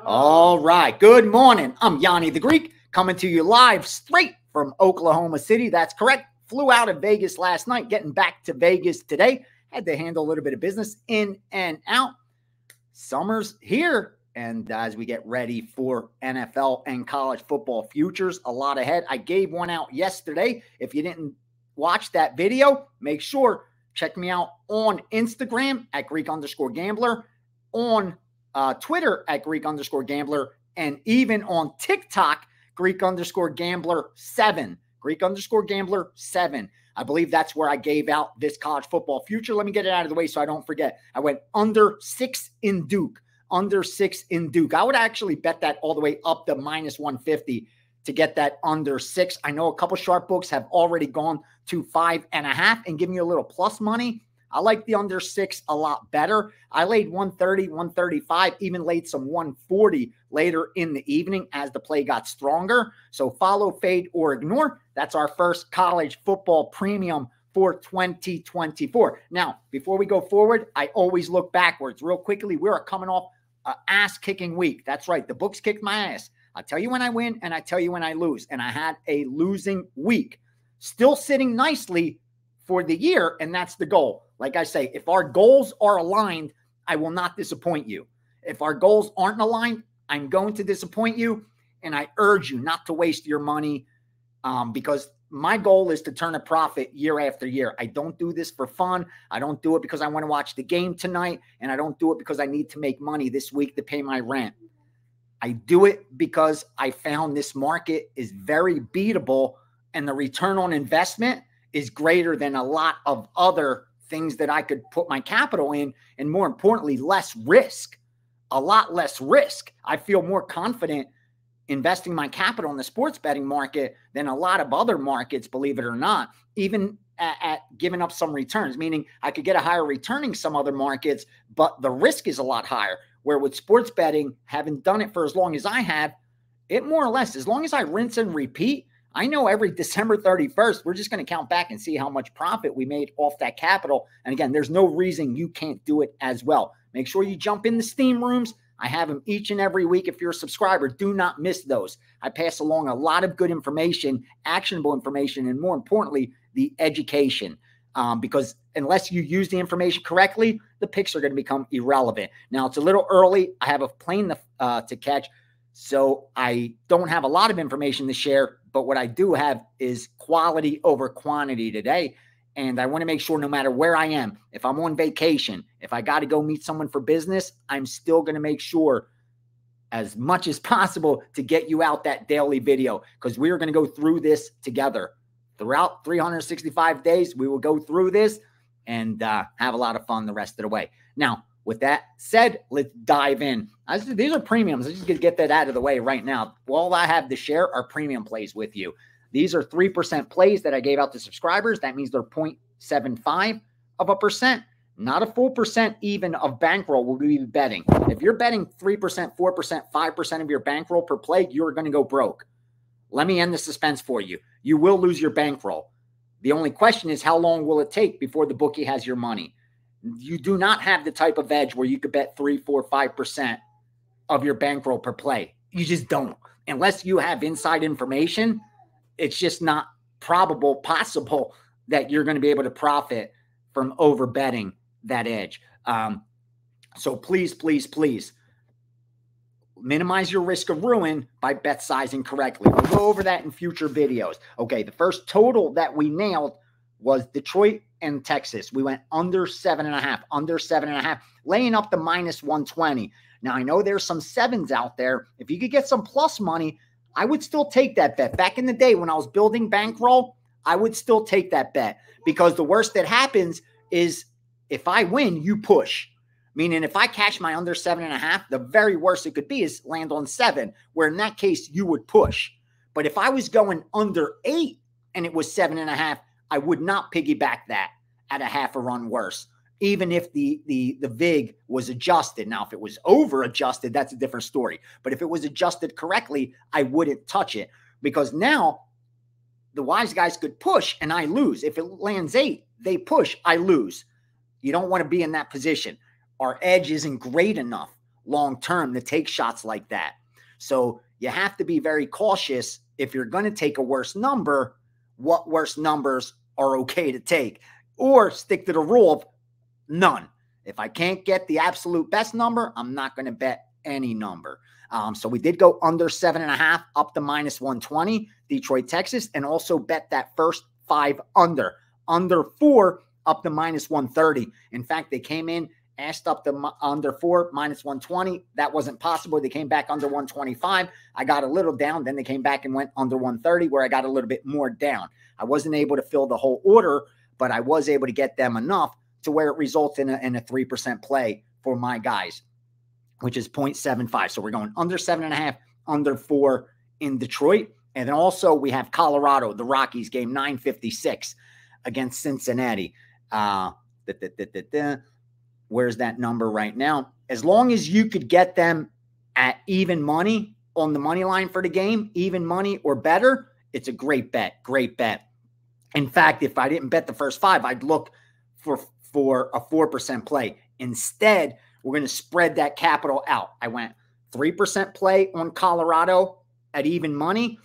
All right. Good morning. I'm Gianni the Greek coming to you live straight from Oklahoma City. That's correct. Flew out of Vegas last night, getting back to Vegas today. Had to handle a little bit of business in and out. Summer's here. And as we get ready for NFL and college football futures, a lot ahead. I gave one out yesterday. If you didn't watch that video, make sure check me out on Instagram at Greek_Gambler, on Twitter at Greek_Gambler, and even on TikTok, Greek_Gambler7. Greek_Gambler7. I believe that's where I gave out this college football future. Let me get it out of the way so I don't forget. I went under 6 in Duke. Under 6 in Duke. I would actually bet that all the way up to -150 to get that under 6. I know a couple sharp books have already gone to 5.5 and giving you a little plus money. I like the under 6 a lot better. I laid 130, 135, even laid some 140 later in the evening as the play got stronger. So follow, fade, or ignore. That's our first college football premium for 2024. Now, before we go forward, I always look backwards real quickly. We are coming off an ass-kicking week. That's right. The books kicked my ass. I tell you when I win and I tell you when I lose. And I had a losing week. Still sitting nicely for the year, and that's the goal. Like I say, if our goals are aligned, I will not disappoint you. If our goals aren't aligned, I'm going to disappoint you, and I urge you not to waste your money because my goal is to turn a profit year after year. I don't do this for fun. I don't do it because I want to watch the game tonight, and I don't do it because I need to make money this week to pay my rent. I do it because I found this market is very beatable, and the return on investment is greater than a lot of other things that I could put my capital in, and more importantly, less risk, a lot less risk. I feel more confident investing my capital in the sports betting market than a lot of other markets, believe it or not, even at giving up some returns, meaning I could get a higher returning some other markets, but the risk is a lot higher. Where with sports betting, having done it for as long as I have, it more or less, as long as I rinse and repeat, I know every December 31st, we're just going to count back and see how much profit we made off that capital. And again, there's no reason you can't do it as well. Make sure you jump in the Steam rooms. I have them each and every week. If you're a subscriber, do not miss those. I pass along a lot of good information, actionable information, and more importantly, the education. Because unless you use the information correctly, the picks are going to become irrelevant. Now, it's a little early. I have a plane to catch, so I don't have a lot of information to share. But what I do have is quality over quantity today. And I want to make sure no matter where I am, if I'm on vacation, if I got to go meet someone for business, I'm still going to make sure as much as possible to get you out that daily video, because we are going to go through this together. Throughout 365 days, we will go through this and have a lot of fun the rest of the way. Now, with that said, let's dive in. These are premiums. I'm just going to get that out of the way right now. All I have to share are premium plays with you. These are 3% plays that I gave out to subscribers. That means they're 0.75%, not a full percent even of bankroll will be betting. If you're betting 3%, 4%, 5% of your bankroll per play, you're going to go broke. Let me end the suspense for you. You will lose your bankroll. The only question is how long will it take before the bookie has your money? You do not have the type of edge where you could bet 3, 4, 5% of your bankroll per play. You just don't. Unless you have inside information, it's just not possible that you're going to be able to profit from over betting that edge. So please, please, please minimize your risk of ruin by bet sizing correctly. We'll go over that in future videos. Okay, the first total that we nailed was Detroit and Texas. We went under 7.5, laying up the -120. Now, I know there's some 7s out there. If you could get some plus money, I would still take that bet. Back in the day when I was building bankroll, I would still take that bet, because the worst that happens is if I win, you push. Meaning if I catch my under 7.5, the very worst it could be is land on 7, where in that case you would push. But if I was going under 8 and it was 7.5, I would not piggyback that at a half a run worse, even if the VIG was adjusted. Now, if it was over adjusted, that's a different story. But if it was adjusted correctly, I wouldn't touch it, because now the wise guys could push and I lose. If it lands 8, they push, I lose. You don't want to be in that position. Our edge isn't great enough. long term to take shots like that. So you have to be very cautious if you're going to take a worse number, what worse numbers are okay to take, or stick to the rule of none. If I can't get the absolute best number, I'm not going to bet any number. So we did go under 7.5 up to -120, Detroit, Texas, and also bet that first 5 under 4 up to -130. In fact, they came in, asked up to under 4, -120. That wasn't possible. They came back under 125. I got a little down. Then they came back and went under 130, where I got a little bit more down. I wasn't able to fill the whole order, but I was able to get them enough to where it results in a 3% play for my guys, which is 0.75. So we're going under 7.5, under 4 in Detroit. And then also we have Colorado, the Rockies game, 956 against Cincinnati. Where's that number right now? As long as you could get them at even money on the money line for the game, even money or better, it's a great bet, great bet. In fact, if I didn't bet the first 5, I'd look for a 4% play. Instead, we're going to spread that capital out. I went 3% play on Colorado at even money.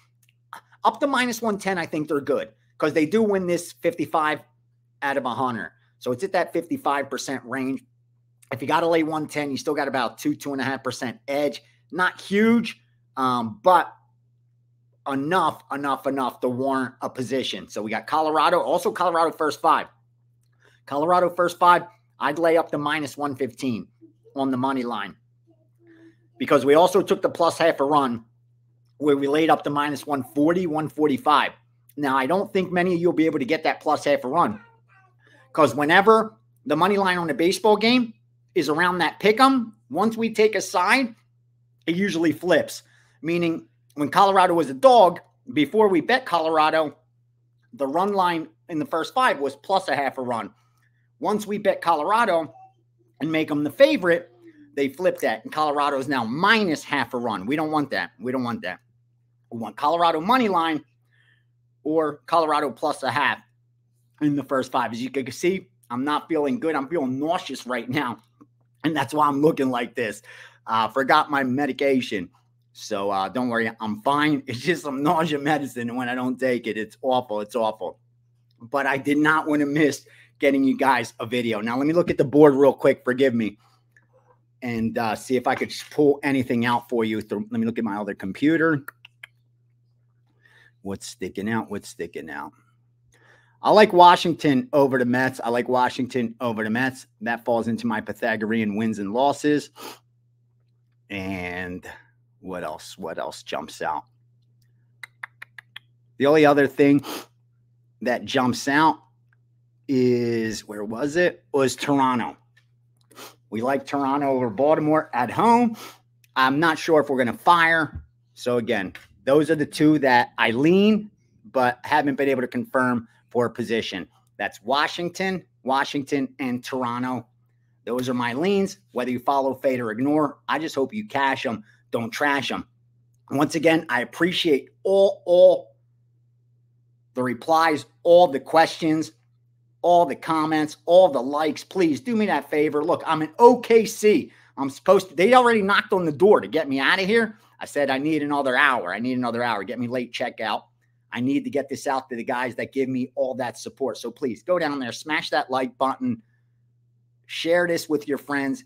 Up to -110, I think they're good because they do win this 55 out of 100. So it's at that 55% range. If you got to lay 110, you still got about 2.5% edge. Not huge, but enough to warrant a position. So we got Colorado, also Colorado first 5. Colorado first 5, I'd lay up to -115 on the money line because we also took the plus half a run where we laid up to -140, 145. Now, I don't think many of you will be able to get that plus half a run because whenever the money line on a baseball game is around that pick 'em, once we take a side, it usually flips. Meaning when Colorado was a dog, before we bet Colorado, the run line in the first 5 was plus a half a run. Once we bet Colorado and make them the favorite, they flip that. And Colorado is now minus half a run. We don't want that. We don't want that. We want Colorado money line or Colorado plus a half in the first 5. As you can see, I'm not feeling good. I'm feeling nauseous right now. And that's why I'm looking like this. Forgot my medication. So don't worry, I'm fine. It's just some nausea medicine. And when I don't take it, it's awful. It's awful. But I did not want to miss getting you guys a video. Now, let me look at the board real quick. Forgive me. And see if I could pull anything out for you. Let me look at my other computer. What's sticking out? What's sticking out? I like Washington over the Mets. I like Washington over the Mets. That falls into my Pythagorean wins and losses. And what else? What else jumps out? The only other thing that jumps out is, where was it? Was Toronto. We like Toronto over Baltimore at home. I'm not sure if we're going to fire. So again, those are the 2 that I lean, but haven't been able to confirm for a position. That's Washington, and Toronto. Those are my leans. Whether you follow, fade, or ignore, I just hope you cash them. Don't trash them. Once again, I appreciate all the replies, all the questions, all the comments, all the likes. Please do me that favor. Look, I'm in OKC. I'm supposed to, they already knocked on the door to get me out of here. I said, I need another hour. I need another hour. Get me late checkout. I need to get this out to the guys that give me all that support. So please go down there, smash that like button, share this with your friends,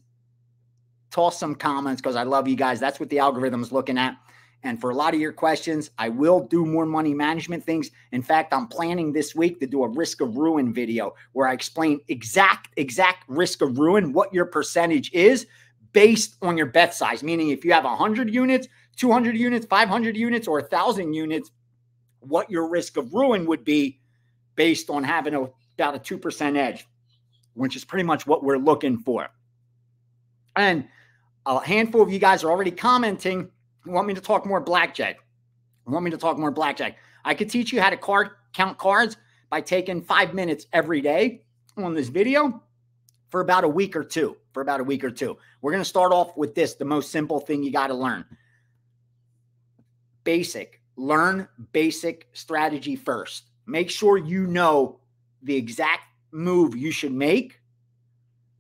toss some comments because I love you guys. That's what the algorithm is looking at. And for a lot of your questions, I will do more money management things. In fact, I'm planning this week to do a risk of ruin video where I explain exact risk of ruin, what your percentage is based on your bet size. Meaning if you have 100 units, 200 units, 500 units, or 1,000 units, what your risk of ruin would be based on having about a 2% edge, which is pretty much what we're looking for. And a handful of you guys are already commenting, want me to talk more blackjack. I could teach you how to count cards by taking 5 minutes every day on this video for about a week or two. We're going to start off with this, the most simple thing you got to learn. Learn basic strategy first. Make sure you know the exact move you should make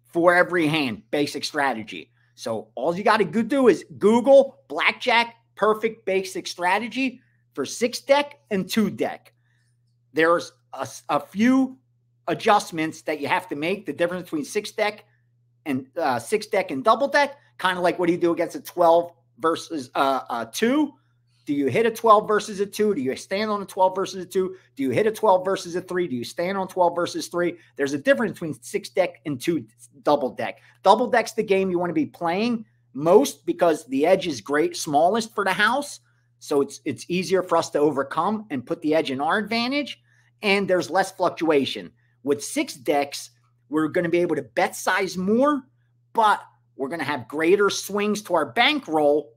for every hand. Basic strategy. So all you got to do is Google Blackjack perfect basic strategy for 6-deck and 2-deck. There's a few adjustments that you have to make. The difference between 6-deck and double deck, kind of like what do you do against a 12 versus a 2? Do you hit a 12 versus a 2? Do you stand on a 12 versus a 2? Do you hit a 12 versus a 3? Do you stand on 12 versus 3? There's a difference between 6-deck and 2 double deck. Double deck's the game you want to be playing most because the edge is smallest for the house. So it's easier for us to overcome and put the edge in our advantage. And there's less fluctuation. With 6 decks, we're going to be able to bet size more, but we're going to have greater swings to our bankroll,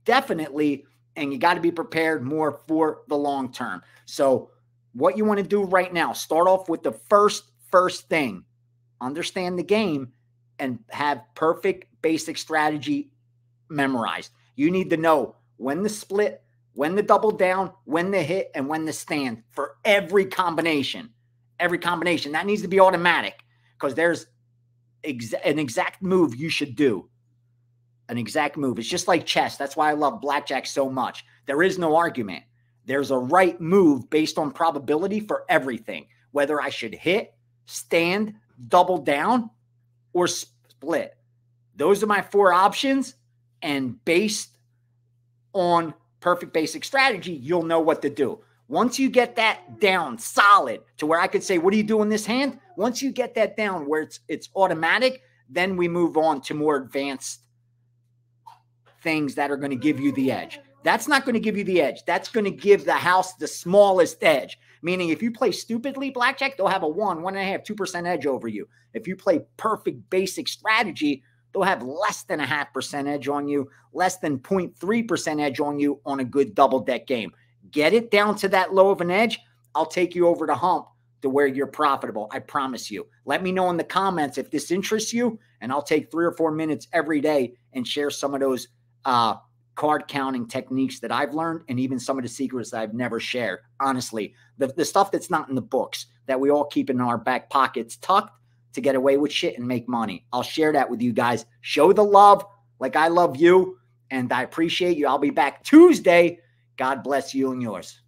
definitely. And you got to be prepared more for the long term. So what you want to do right now, start off with the first thing. Understand the game and have perfect basic strategy memorized. You need to know when the split, when the double down, when the hit, and when the stand for every combination. Every combination. That needs to be automatic because there's an exact move you should do. An exact move. It's just like chess. That's why I love blackjack so much. There is no argument. There's a right move based on probability for everything. Whether I should hit, stand, double down, or split. Those are my 4 options. And based on perfect basic strategy, you'll know what to do. Once you get that down solid to where I could say, what do you do in this hand? Once you get that down where it's automatic, then we move on to more advanced things that are going to give you the edge. That's not going to give you the edge. That's going to give the house the smallest edge. Meaning if you play stupidly blackjack, they'll have a 1, 1.5, 2% edge over you. If you play perfect basic strategy, they'll have less than 0.5% edge on you, less than 0.3% edge on you on a good double deck game. Get it down to that low of an edge. I'll take you over the hump to where you're profitable. I promise you. Let me know in the comments if this interests you, and I'll take 3 or 4 minutes every day and share some of those card counting techniques that I've learned and even some of the secrets that I've never shared. Honestly, the stuff that's not in the books that we all keep in our back pockets tucked to get away with shit and make money. I'll share that with you guys. Show the love like I love you, and I appreciate you. I'll be back Tuesday. God bless you and yours.